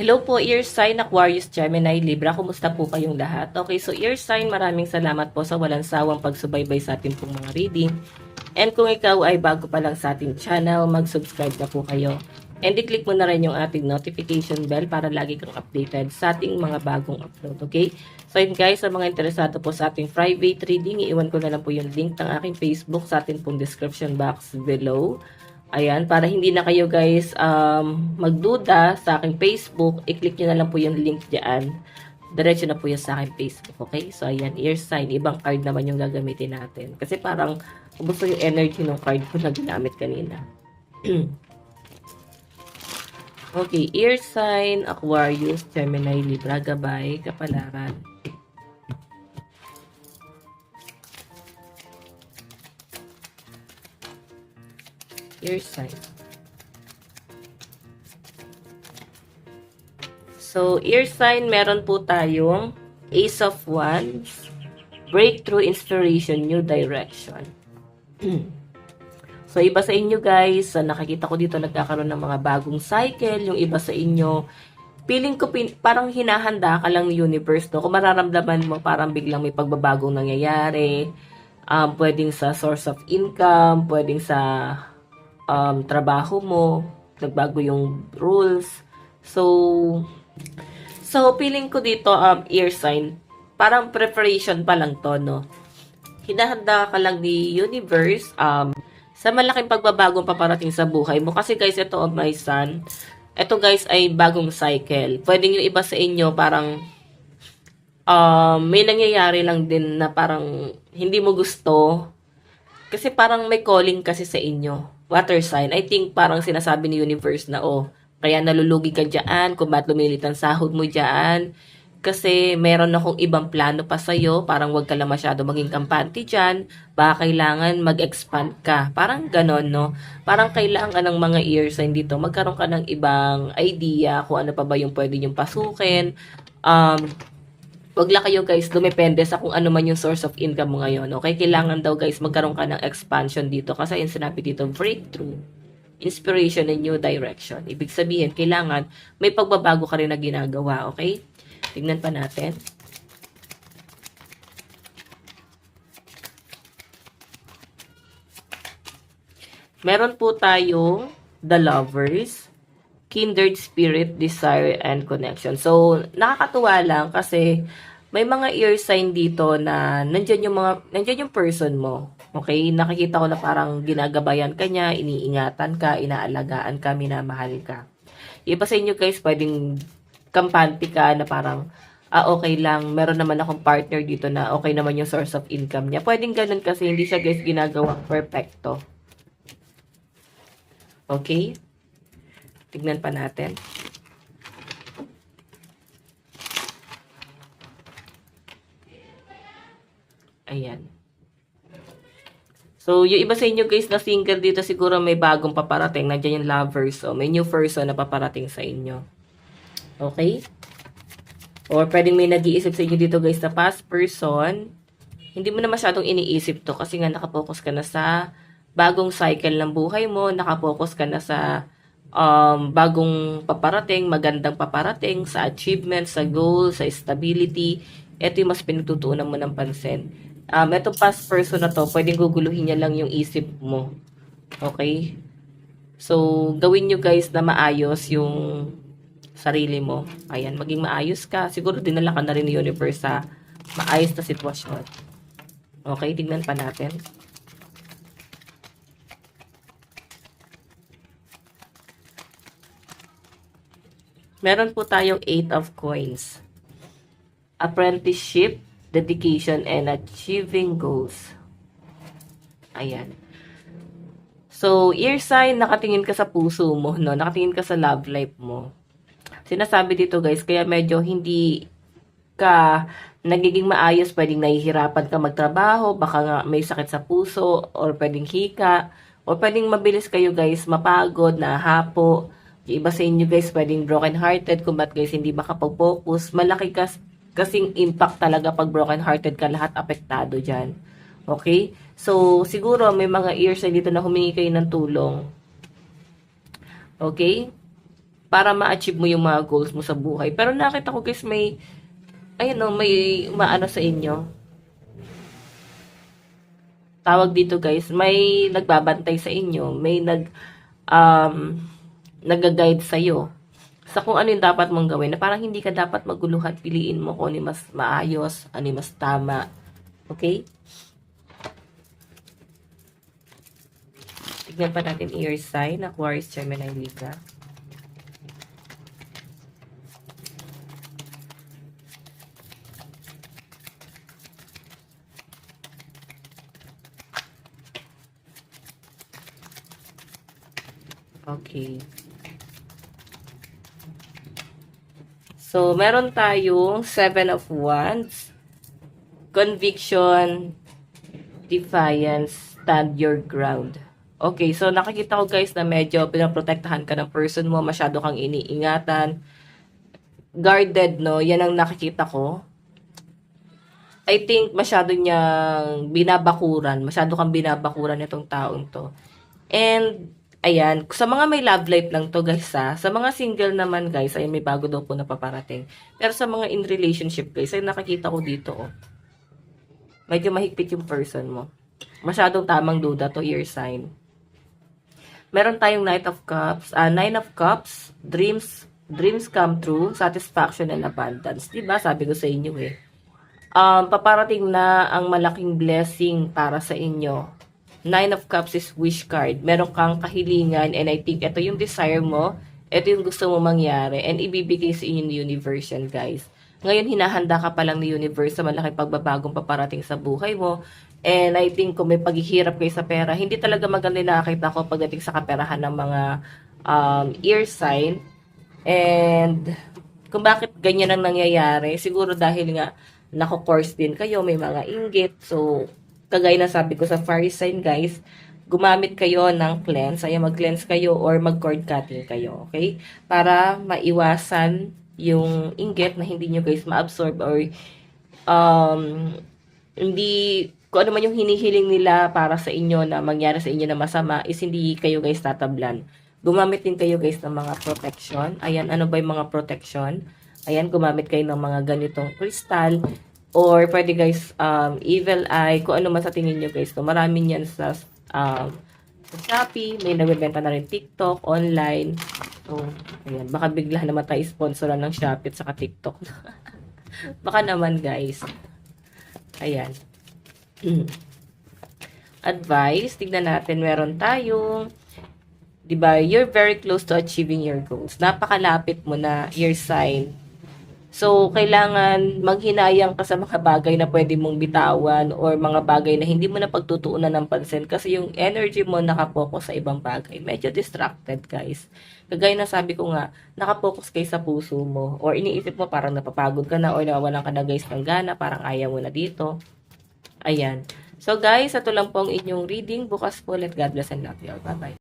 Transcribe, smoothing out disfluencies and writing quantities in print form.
Hello po, ear sign, Aquarius, Gemini, Libra. Kumusta po kayong lahat? Okay, so ear sign, maraming salamat po sa walang sawang pagsubaybay sa ating pong mga reading. And kung ikaw ay bago pa lang sa ating channel, mag-subscribe na po kayo. And i-click mo na rin yung ating notification bell para lagi kang updated sa ating mga bagong upload, okay? So yun guys, sa mga interesado po sa ating private reading, iiwan ko na lang po yung link ng aking Facebook sa ating pong description box below. Ayan, para hindi na kayo guys magduda sa aking Facebook, i-click nyo na lang po yung link dyan. Diretso na po yun sa aking Facebook, okay? So, ayan, ear sign. Ibang card naman yung gagamitin natin. Kasi parang gusto yung energy ng card ko na ginamit kanina. Okay, ear sign, Aquarius, Gemini, Libra, Gabay, Kapalaran. Ear sign. So, ear sign, meron po tayong Ace of Wands, Breakthrough, Inspiration, New Direction. So, iba sa inyo guys, nakikita ko dito nagkakaroon ng mga bagong cycle. Yung iba sa inyo, feeling ko parang hinahanda ka lang ng universe, no? Kung mararamdaman mo, parang biglang may pagbabagong nangyayari. Pwedeng sa source of income, pwedeng sa trabaho mo, nagbago yung rules. So feeling ko dito, ear sign, parang preparation pa lang to, no? Hinahanda ka lang ni universe, sa malaking pagbabagong paparating sa buhay mo. Kasi guys, ito of my son, ito guys ay bagong cycle. Pwedeng yung iba sa inyo, parang, may nangyayari lang din na parang hindi mo gusto. Kasi parang may calling kasi sa inyo. Water sign. I think parang sinasabi ni universe na, kaya nalulugi ka dyan, kung ba't lumilit ang sahod mo dyan. Kasi meron akong ibang plano pa sa'yo, parang wag ka lang masyado maging kampante dyan, baka kailangan mag-expand ka. Parang ganon, no? Parang kailangan ng mga ear sign dito, magkaroon ka ng ibang idea kung ano pa ba yung pwede nyong pasukin. Wag lang kayo guys, dumepende sa kung ano man yung source of income mo ngayon. Okay, kailangan daw guys magkaroon ka ng expansion dito kasi yung sinabi dito, breakthrough, inspiration, and new direction. Ibig sabihin, kailangan may pagbabago ka rin na ginagawa. Okay, tignan pa natin. Meron po tayong the lovers, kindred spirit, desire, and connection. So, nakakatuwa lang kasi may mga ear sign dito na nandiyan yung person mo. Okay? Nakikita ko na parang ginagabayan ka niya, iniingatan ka, inaalagaan ka, minamahal ka. Iba sa inyo guys, pwedeng kampante ka na parang, okay lang, meron naman akong partner dito na okay naman yung source of income niya. Pwedeng ganun kasi hindi siya guys ginagawang perfecto. Okay? Tignan pa natin. Ayan. So, yung iba sa inyo guys na single dito, siguro may bagong paparating. Nandiyan yung lovers. So, may new person na paparating sa inyo. Okay? Or pwedeng may nag-iisip sa inyo dito guys na past person. Hindi mo na masyadong iniisip to kasi nga nakapokus ka na sa bagong cycle ng buhay mo. Nakapokus ka na sa bagong paparating, magandang paparating, sa achievement, sa goal, sa stability. Ito yung mas pinagtutuunan mo ng pansin. Itong past person na to, pwedeng guguluhin niya lang yung isip mo. Okay? So, gawin nyo guys na maayos yung sarili mo. Ayan, maging maayos ka. Siguro dinala ka na rin ni universe sa maayos na sitwasyon. Okay, tignan pa natin. Meron po tayong 8 of coins. Apprenticeship, dedication, and achieving goals. Ayan. So, ear sign, nakatingin ka sa puso mo, no? Nakatingin ka sa love life mo. Sinasabi dito guys, kaya medyo hindi ka nagiging maayos, pwedeng nahihirapan ka magtrabaho, baka nga may sakit sa puso, or pwedeng hika, or pwedeng mabilis kayo guys mapagod, nahapo. Yung iba sa inyo guys, pwedeng broken hearted, kung ba't guys hindi makapag-focus. Malaki kasing impact talaga pag broken hearted ka, lahat apektado dyan. Okay? So, siguro may mga ears na dito na humingi kayo ng tulong. Okay? para ma-achieve mo yung mga goals mo sa buhay. Pero nakita ko guys, may, ayun o, may maano sa inyo. Tawag dito guys, may nagbabantay sa inyo, may nag-guide sa'yo sa kung ano yung dapat mong gawin, na parang hindi ka dapat maguluhan, piliin mo kung ano yung mas maayos, ano yung mas tama. Okay? Tignan pa natin ear sign, Aquarius, Gemini, Libra. Okay. So, meron tayong 7 of Wands, Conviction, Defiance, Stand Your Ground. Okay, so nakikita ko guys na medyo pinaprotektahan ka ng person mo, masyado kang iniingatan, guarded, no? Yan ang nakikita ko. I think masyado niyang binabakuran, masyado kang binabakuran itong taong to. And, ayan, sa mga may love life lang to guys ha, sa mga single naman guys, ay may bago daw po na paparating. Pero sa mga in relationship guys, ay nakikita ko dito oh. Medyo mahigpit yung person mo. Masyadong tamang duda to, ear sign. Meron tayong Knight of Cups, Nine of Cups, dreams come true, satisfaction and abundance. Diba? Sabi ko sa inyo eh. Paparating na ang malaking blessing para sa inyo. Nine of Cups is wish card. Meron kang kahilingan and I think ito yung desire mo, ito yung gusto mo mangyari and ibibigay sa inyo ng universe yan guys. Ngayon, hinahanda ka pa lang ni universe sa malaking pagbabagong paparating sa buhay mo. And I think kung may paghihirap kayo sa pera, hindi talaga maganda yung nakakita ko pagdating sa kaperahan ng mga ear sign. And kung bakit ganyan ang nangyayari, siguro dahil nga nako-course din kayo, may mga inggit. So, kagaya na sabi ko sa fire sign guys, gumamit kayo ng cleanse. Ay mag-cleanse kayo or mag-cord cutting kayo. Okay? Para maiwasan yung inggit na hindi nyo guys ma-absorb or hindi, kung ano man yung hinihiling nila para sa inyo na mangyari sa inyo na masama is hindi kayo guys tatablan. Gumamit din kayo guys ng mga protection. Ayan, ano ba yung mga protection? Ayan, gumamit kayo ng mga ganitong crystal or pwede guys, evil eye, kung ano man sa tingin nyo guys. So, marami yan sa Shopee, may nagbebenta na rin TikTok, online. So, ayan, baka bigla naman tayo sponsoran ng Shopee at saka TikTok. Baka naman guys. Ayan. Advice, tignan natin, meron tayong, diba, you're very close to achieving your goals. Napakalapit mo na, your sign. So, kailangan maghinayang ka sa mga bagay na pwede mong bitawan or mga bagay na hindi mo na pagtutuunan ng pansin kasi yung energy mo nakapokus sa ibang bagay. Medyo distracted, guys. Kagaya na sabi ko nga, nakapokus kayo sa puso mo or iniisip mo parang napapagod ka na or nawawalan ka na guys ng gana, parang ayaw mo na dito. Ayan. So, guys, ito lang po ang inyong reading. Bukas po ulit. God bless and love you all. Bye-bye.